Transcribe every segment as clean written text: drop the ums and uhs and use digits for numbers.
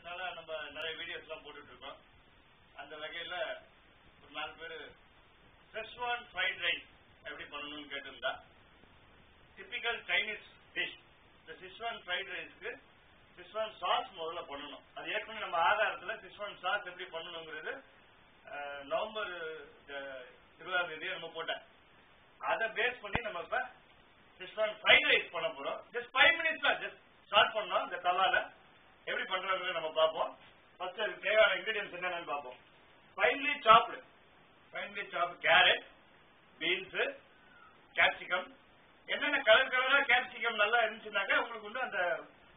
நாளா நம்ம நிறைய வீடியோஸ் எல்லாம் போட்டுட்டு இருக்கோம். அந்த வகையில ஒரு 4 பேர் செஸ்வான் ஃப்ரைட் ரைஸ் எப்படி பண்ணணும்னு கேட்டிருந்தா, டிபிக்கல் சைனீஸ் டிஷ். இந்த செஸ்வான் ஃப்ரைட் ரைஸ்க்கு செஸ்வான் சாஸ் முதல்ல பண்ணணும். அது ஏற்கனவே நம்ம ஆதாரத்தில் செஸ்வான் சாஸ் எப்படி பண்ணணுங்கிறது நவம்பர் 20ஆம் தேதி நம்ம போட்டேன். அதை பேஸ் பண்ணி நம்ம இப்ப செஸ்வான் ஃப்ரைட் ரைஸ் பண்ண போறோம். ஜஸ்ட் 5 மினிட்ஸ் தான், ஜஸ்ட் ஸ்டார்ட் பண்ணோம். இந்த தவால எப்படி பண்றதுன்னு நம்ம பார்ப்போம். ஃபர்ஸ்ட் அதுக்கு தேவையான இன்கிரிடியன்ஸ் என்னன்னு பார்ப்போம். ஃபைன்லி சாப்டு கேரட், பீன்ஸ், கேப்சிகம். என்னென்ன கலரா கேப்சிகம் நல்லா இருந்துச்சுனாக்கா உங்களுக்கு வந்து அந்த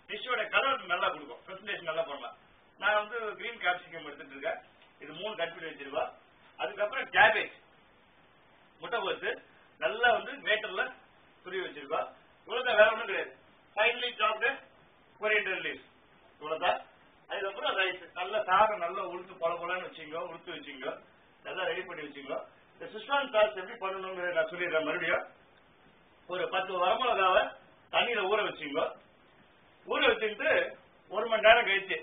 டிஷ்ஷோட கலர் நல்லா கொடுக்கும், பிரசன்டேஷன் நல்லா பண்ணலாம். நான் வந்து கிரீன் கேப்சிகம் எடுத்துட்டு இருக்கேன். இது 3 கட் பண்ணி வச்சிருக்கோம். அதுக்கப்புறம் கேபேஜ், முட்டைகோசு நல்லா வந்து கிரேட்டர்ல துருவி வச்சிருக்கோம். இவ்வளவுதான், வேற ஒன்றும் கிடையாது. ஃபைன்லி சாப்டு கொரியண்டர் லீவ்ஸ், இவ்வளவுதான். அதுக்கப்புறம் ரைஸ் நல்லா சாதம் நல்லா உளுத்து பழப்பழன்னு வச்சுங்க, உளுத்து வச்சுங்க, நல்லா ரெடி பண்ணி வச்சுங்க. இந்த செஸ்வான் சாஸ் எப்படி பண்ணணும்னு நான் சொல்லிடுறேன். மறுபடியும் ஒரு 10 வரமிளகாவை தண்ணியில ஊற வச்சுங்க. ஊற வச்சுட்டு 1 மணி நேரம் கழிச்சு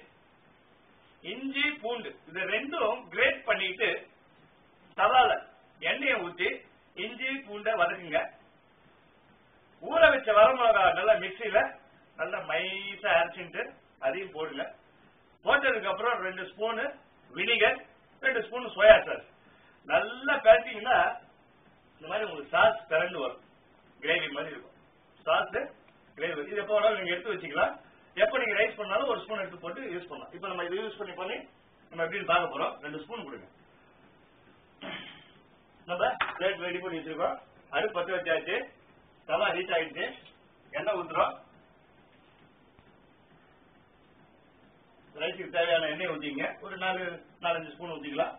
இஞ்சி பூண்டு இது ரெண்டும் கிரேட் பண்ணிட்டு தவால எண்ணெயை ஊற்றி இஞ்சி பூண்டை வதக்குங்க. ஊற வச்ச வரமிளகா நல்லா மிக்சியில நல்லா மைசா அரைச்சிட்டு அதையும் போடுங்க. போட்டதுக்கு அப்புறம் 2 spoon vinegar, 2 spoon soya sauce நல்லா பேசிங்கன்னா இந்த மாதிரி உங்களுக்கு சாஸ் திரண்டு வரும். கிரேவி மாதிரி இருக்கும் சாஸ் கிரேவி. இது எப்போ வேணாலும் நீங்க எடுத்து வச்சுக்கலாம். எப்போ நீங்க ரைஸ் பண்ணாலும் 1 ஸ்பூன் எடுத்து போட்டு யூஸ் பண்ணலாம். இப்போ நம்ம இதை யூஸ் பண்ணி நம்ம எப்படின்னு பார்க்க போறோம். 2 ஸ்பூன் கொடுங்க. நம்ம பிளேட் ரெடி பண்ணி வச்சிருக்கோம். அடுப்பு பற்ற வச்சாச்சு. தவா ஹீட் ஆயிடுச்சு. எண்ணெய் ஊத்துறோம். ரைஸுக்கு தேவையான எண்ணெய் ஊற்றிங்க. ஒரு 4-5 ஸ்பூன் ஊற்றிக்கலாம்.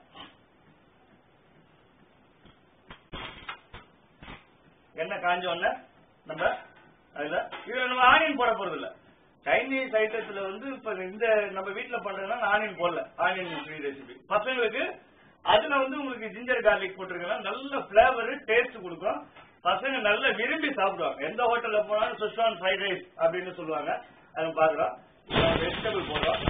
எண்ணெய் காஞ்ச உடனே நம்ம இதுல நம்ம ஆனியன் போட போறது இல்ல. சைனீஸ் ஐட்டத்துல வந்து இப்ப இந்த நம்ம வீட்டுல பண்றதுன்னா ஆனியன் போடல. ஆனியன் ஃப்ரீ ரெசிபி பசங்களுக்கு அதுல வந்து உங்களுக்கு ஜிஞ்சர் கார்லிக் போட்டிருக்கீங்கன்னா நல்ல பிளேவர் டேஸ்ட் கொடுக்கும். பசங்க நல்லா விரும்பி சாப்பிடுவாங்க. எந்த ஹோட்டல்ல போனாலும் செஸ்வான் ஃப்ரைட் ரைஸ் அப்படின்னு சொல்லுவாங்க. அதை பாக்குறோம். வெஜிடபிள் போடுறோம்.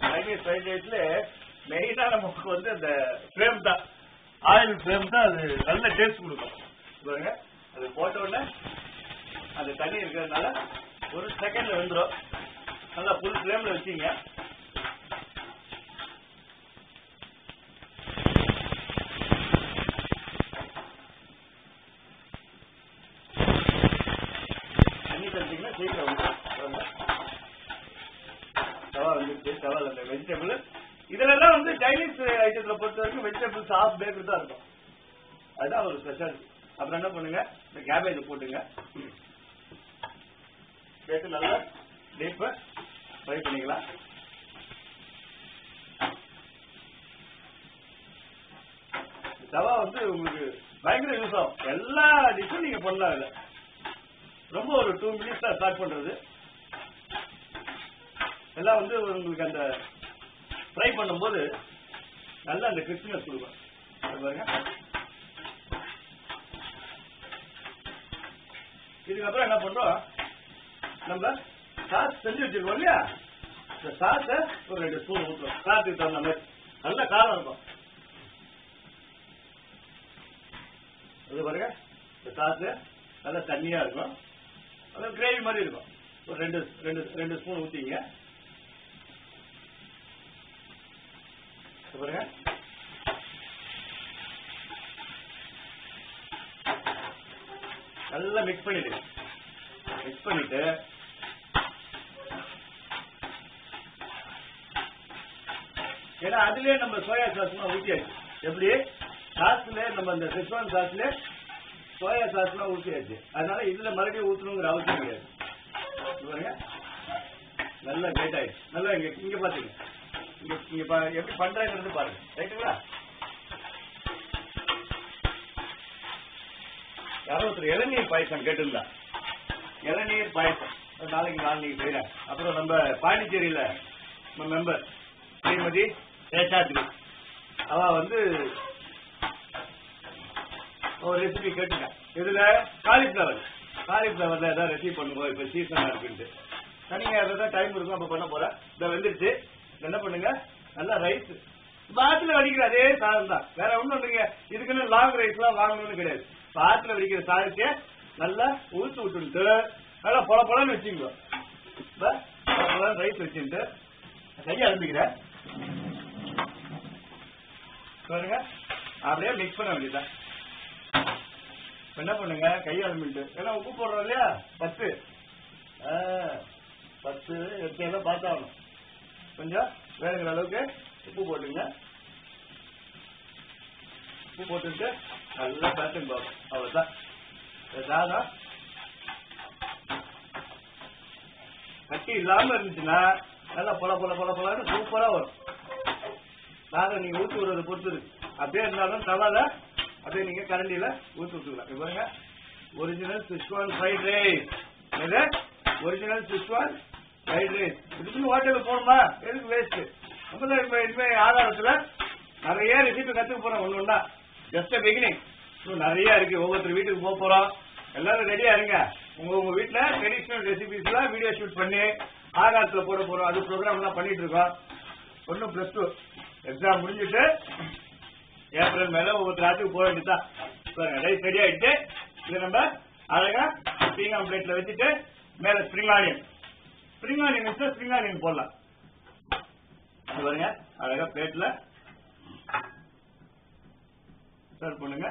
சைனீஸ் ஃப்ரைட் ரைஸ்ல மெயினா நமக்கு வந்து அந்த ஃப்ளேம் தான், ஆயில் ஃப்ளேம் தான் அது நல்ல டேஸ்ட் கொடுக்கும். பாருங்க, அது போட்ட உடனே அந்த தண்ணி இருக்கிறதுனால 1 செகண்ட்ல வந்துடும். நல்லா ஃபுல் ஃப்ளேம்ல வச்சீங்க. தண்ணி தச்சிங்கன்னா சீக்கிரம் வந்துடும். தவா வந்துருச்சு. தவால அந்த வெஜிடபிள் இதெல்லாம் வந்து சைனீஸ் ஐட்டத்துல பொறுத்த வரைக்கும் வெஜிடபிள்ஸ் ஹாஃப் பேக்கர் தான் இருக்கும். அதுதான் ஒரு ஸ்பெஷல். அப்புறம் என்ன பண்ணுங்க, இந்த கேபேஜ் போட்டுங்க. சேர்த்து நல்லா டீப்பா ஃப்ரை பண்ணிக்கலாம். தவா வந்து உங்களுக்கு பயங்கர யூஸ் ஆகும். எல்லா டிஷ்ஷும் நீங்க பண்ணலாம். இல்லை ரொம்ப ஒரு 2 மினிட்ஸ் தான் ஸ்டார்ட் பண்றது. எல்லாம் வந்து உங்களுக்கு அந்த ஃப்ரை பண்ணும்போது நல்லா அந்த கிறிஸ்பினஸ் கொடுக்கும். பாருங்க, இதுக்கப்புறம் என்ன பண்றோம், நம்ம சாஸ் செஞ்சு வச்சிருக்கோம் இல்லையா, இந்த சாஸை ஒரு 2 ஸ்பூன் ஊற்றுறோம். சாஸுக்கு தகுந்த மாதிரி நல்ல காரம் இருக்கும். அது பாருங்க, இந்த சாஸ் நல்லா தண்ணியா இருக்கும். அது கிரேவி மாதிரி இருக்கும். ஒரு 2 ஸ்பூன் ஊற்றிங்க. பாருங்க, நல்லா மிக்ஸ் பண்ணிட்டு ஏன்னா அதுலயே நம்ம சோயா சாஸ் ஊற்றியாச்சு. எப்படி சாஸ்ல நம்ம இந்த செஸ்வான் சாஸ்ல சோயா சாஸ் எல்லாம் ஊற்றியாச்சு. அதனால இதுல மறுபடியும் ஊற்றணுங்கிற அவசியம் கிடையாது. பாருங்க, நல்லா கிரேட் ஆயிடுச்சு. நல்லா இங்க பாத்துங்க, இங்க எப்படி பண்றாங்கிறது பாருங்க. ரைட்டுங்களா? யாரோ ஒருத்தர் இளநீர் பாயசம் கேட்டிருந்தா, இளநீர் பாயசம் நாளைக்கு செய்யறேன். அப்புறம் நம்ம பாண்டிச்சேரியில நம்ம மெம்பர் ஸ்ரீமதி சேஷாத்ரி அவ வந்து ஒரு ரெசிபி கேட்டுட்டேன். இதுல காலிஃபிளவர்ல ஏதாவது ரெசிபி பண்ணுவோம், இப்ப சீசனா இருக்குன்ட்டு. சனி ஞாயிறு டைம் இருக்கும் அப்ப பண்ண போறேன். இதை வந்துருச்சு. என்ன பண்ணுங்க, நல்லா ரைஸ் பாத்துல வடிக்கிற அதே சாதம் தான், வேற ஒண்ணும் இல்லைங்க. இதுக்குன்னு லாங் ரைஸ் எல்லாம் வாங்கணும்னு கிடையாது. பாத்துல வடிக்கிற சாதத்தை நல்லா ஊத்து விட்டுட்டு நல்லா பொல பொலன்னு வச்சுக்கோ. ரைஸ் வச்சுட்டு கையை அனுப்பிக்கிறேன் பாருங்க, அப்படியே மிக்ஸ் பண்ண வேண்டியதான். என்ன பண்ணுங்க, கையை அனுப்பிட்டு ஏன்னா உப்பு போடுறோம் இல்லையா, 10 எல்லாம் பார்த்தாகணும். கொஞ்சம் வேணுங்கிற அளவுக்கு உப்பு போட்டுங்க. உப்பு போட்டுட்டு நல்லா பேட்டன் பார்ப்போம். அவ்வளவுதான். சாதம் கட்டி இல்லாம இருந்துச்சுன்னா நல்லா பொல பொல பொல பொலன்னு சூப்பரா வரும். சாதம் நீங்க ஊற்றி விடுறத பொறுத்து இருக்கு. அப்படியே இருந்தாலும் தவால அப்படியே நீங்க கரண்டியில ஊற்றி விட்டுக்கலாம். இவங்க original schezwan fried rice. Original schezwan fried rice. இதுக்குன்னு ஹோட்டலுக்கு போகணுமா, எதுக்கு வேஸ்ட்? நம்ம இனிமே ஆதாரத்துல நிறைய ரெசிபி கத்துக்க போறோம். ஒண்ணு ஒண்ணா ஜஸ்ட் பிகினிங். நிறைய இருக்கு. ஒவ்வொருத்தர் வீட்டுக்கு போக போறோம். எல்லாரும் ரெடியா இருங்க. உங்க வீட்டுல ட்ரெடிஷனல் ரெசிபிஸ் எல்லாம் வீடியோ ஷூட் பண்ணி ஆதாரத்துல போட போறோம். அது ப்ரோக்ராம் எல்லாம் பண்ணிட்டு இருக்கோம். ஒன்னும் +2 எக்ஸாம் முடிஞ்சுட்டு ஏப்ரல் மேல ஒவ்வொரு ராத்துக்கு போக வேண்டியதான். ரைஸ் ரெடி ஆயிட்டு இது நம்ம அழகா ஸ்ப்ரிங் ஆம்லேட்ல வச்சுட்டு மேல ஸ்ப்ரிங் ஆனியன் வச்சு ஸ்ப்ரிங் ஆனியன் போடலாம். பாருங்க, அழகா பிளேட்ல சர்வ் பண்ணுங்க.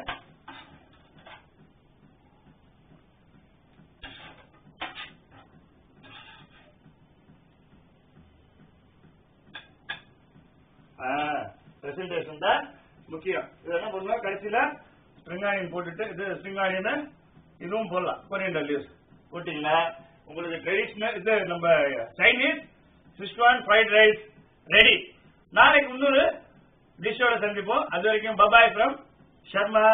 பிரசன்டேஷன் தான் முக்கியம். இது என்ன பண்ணுவோம், கடைசியில ஸ்ப்ரிங் ஆனியன் போட்டுட்டு இது ஸ்ப்ரிங் ஆனியன் இதுவும் போடலாம். கொரியண்டர் லீவ்ஸ் போட்டீங்கன்னா உங்களுக்கு ட்ரெடிஷனல் இது நம்ம சைனீஸ் சிஸ்வான் ஃப்ரைட் ரைஸ் ரெடி. நாளைக்கு இன்னொரு டிஷ்ஷோட சந்திப்போம். அது வரைக்கும் பபாய் ஃப்ரம் ஷர்மா.